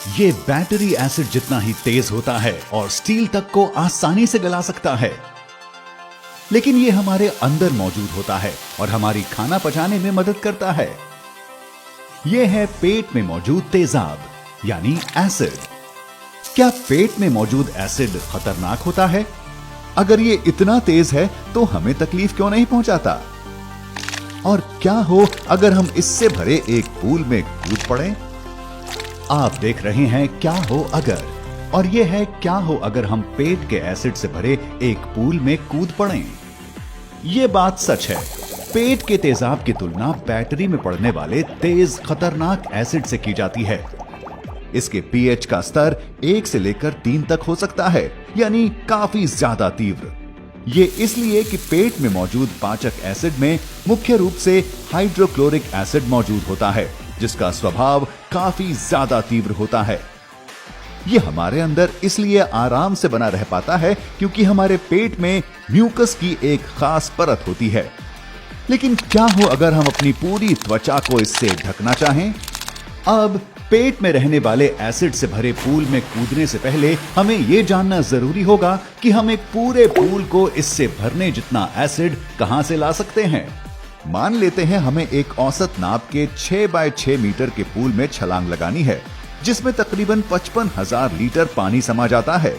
ये battery acid जितना ही तेज होता है और स्टील तक को आसानी से गला सकता है, लेकिन ये हमारे अंदर मौजूद होता है और हमारी खाना पचाने में मदद करता है। ये है पेट में मौजूद तेजाब यानी एसिड। क्या पेट में मौजूद एसिड खतरनाक होता है? अगर ये इतना तेज है तो हमें तकलीफ क्यों नहीं पहुंचाता? और क्या हो अगर हम इससे भरे एक पूल में कूद पड़े? आप देख रहे हैं क्या हो अगर, और ये है क्या हो अगर हम पेट के एसिड से भरे एक पूल में कूद पड़ें। ये बात सच है, पेट के तेजाब की तुलना बैटरी में पड़ने वाले तेज खतरनाक एसिड से की जाती है। इसके पीएच का स्तर 1 से लेकर 3 तक हो सकता है, यानी काफी ज्यादा तीव्र। ये इसलिए कि पेट में मौजूद पाचक एसिड में मुख्य रूप से हाइड्रोक्लोरिक एसिड मौजूद होता है, जिसका स्वभाव काफी ज्यादा तीव्र होता है। ये हमारे अंदर इसलिए आराम से बना रह पाता है क्योंकि हमारे पेट में म्यूकस की एक खास परत होती है। लेकिन क्या हो अगर हम अपनी पूरी त्वचा को इससे ढकना चाहें? अब पेट में रहने वाले एसिड से भरे पूल में कूदने से पहले हमें यह जानना जरूरी होगा कि हम एक पूरे पूल को इससे भरने जितना एसिड कहां से ला सकते हैं। मान लेते हैं हमें एक औसत नाप के 6 बाय 6 मीटर के पूल में छलांग लगानी है, जिसमें तकरीबन 55,000 लीटर पानी समा जाता है।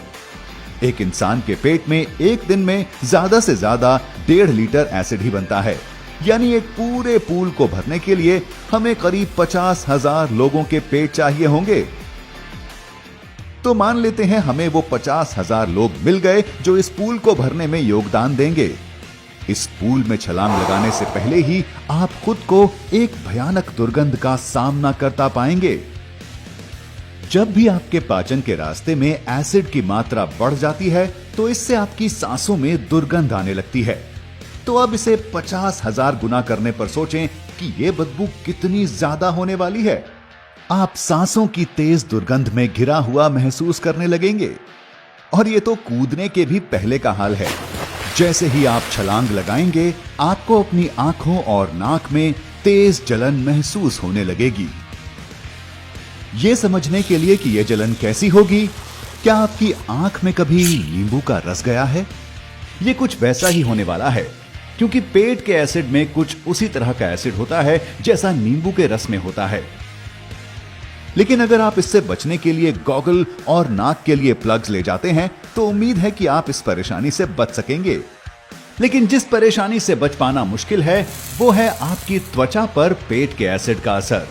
एक इंसान के पेट में एक दिन में ज्यादा से ज्यादा 1.5 लीटर एसिड ही बनता है, यानी एक पूरे पूल को भरने के लिए हमें करीब 50,000 लोगों के पेट चाहिए होंगे। तो मान लेते हैं हमें वो 50,000 लोग मिल गए जो इस पूल को भरने में योगदान देंगे। इस पूल में छलांग लगाने से पहले ही आप खुद को एक भयानक दुर्गंध का सामना करता पाएंगे। जब भी आपके पाचन के रास्ते में एसिड की मात्रा बढ़ जाती है तो इससे आपकी सांसों में दुर्गंध आने लगती है। तो अब इसे 50,000 गुना करने पर सोचें कि यह बदबू कितनी ज्यादा होने वाली है। आप सांसों की तेज दुर्गंध में घिरा हुआ महसूस करने लगेंगे। और ये तो कूदने के भी पहले का हाल है। जैसे ही आप छलांग लगाएंगे, आपको अपनी आंखों और नाक में तेज जलन महसूस होने लगेगी। यह समझने के लिए कि यह जलन कैसी होगी, क्या आपकी आंख में कभी नींबू का रस गया है? यह कुछ वैसा ही होने वाला है, क्योंकि पेट के एसिड में कुछ उसी तरह का एसिड होता है जैसा नींबू के रस में होता है। लेकिन अगर आप इससे बचने के लिए गॉगल और नाक के लिए प्लग्स ले जाते हैं तो उम्मीद है कि आप इस परेशानी से बच सकेंगे। लेकिन जिस परेशानी से बच पाना मुश्किल है वो है आपकी त्वचा पर पेट के एसिड का असर।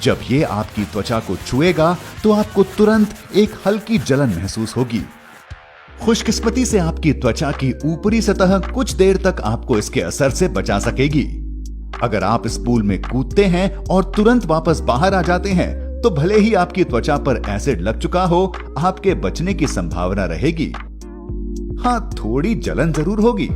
जब ये आपकी त्वचा को छुएगा तो आपको तुरंत एक हल्की जलन महसूस होगी। खुशकिस्मती से आपकी त्वचा की ऊपरी सतह कुछ देर तक आपको इसके असर से बचा सकेगी। अगर आप इस पूल में कूदते हैं और तुरंत वापस बाहर आ जाते हैं तो भले ही आपकी त्वचा पर एसिड लग चुका हो, आपके बचने की संभावना रहेगी। हां, थोड़ी जलन जरूर होगी।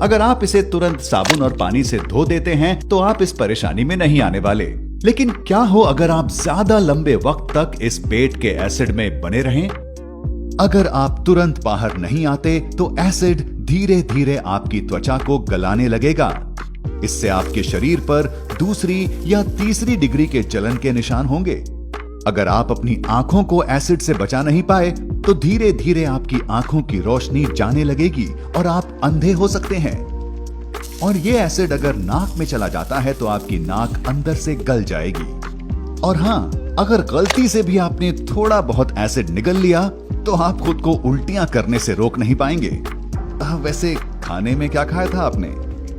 अगर आप इसे तुरंत साबुन और पानी से धो देते हैं तो आप इस परेशानी में नहीं आने वाले। लेकिन क्या हो अगर आप ज्यादा लंबे वक्त तक इस पेट के एसिड में बने रहें? अगर आप तुरंत बाहर नहीं आते तो एसिड धीरे धीरे आपकी त्वचा को गलाने लगेगा। इससे आपके शरीर पर दूसरी या तीसरी डिग्री के जलन के निशान होंगे। अगर आप अपनी आंखों को एसिड से बचा नहीं पाए तो धीरे धीरे आपकी आंखों की रोशनी जाने लगेगी और आप अंधे हो सकते हैं। और ये एसिड अगर नाक में चला जाता है तो आपकी नाक अंदर से गल जाएगी। और हां, अगर गलती से भी आपने थोड़ा बहुत एसिड निगल लिया तो आप खुद को उल्टियां करने से रोक नहीं पाएंगे। वैसे खाने में क्या खाया था आपने?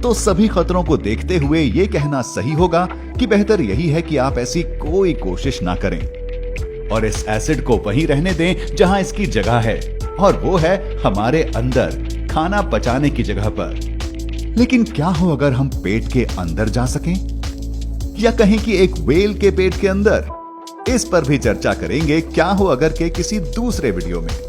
तो सभी खतरों को देखते हुए ये कहना सही होगा कि बेहतर यही है कि आप ऐसी कोई कोशिश ना करें और इस एसिड को वहीं रहने दें जहां इसकी जगह है, और वो है हमारे अंदर, खाना पचाने की जगह पर। लेकिन क्या हो अगर हम पेट के अंदर जा सकें, या कहीं कि एक व्हेल के पेट के अंदर? इस पर भी चर्चा करेंगे क्या हो अगर के किसी दूसरे वीडियो में।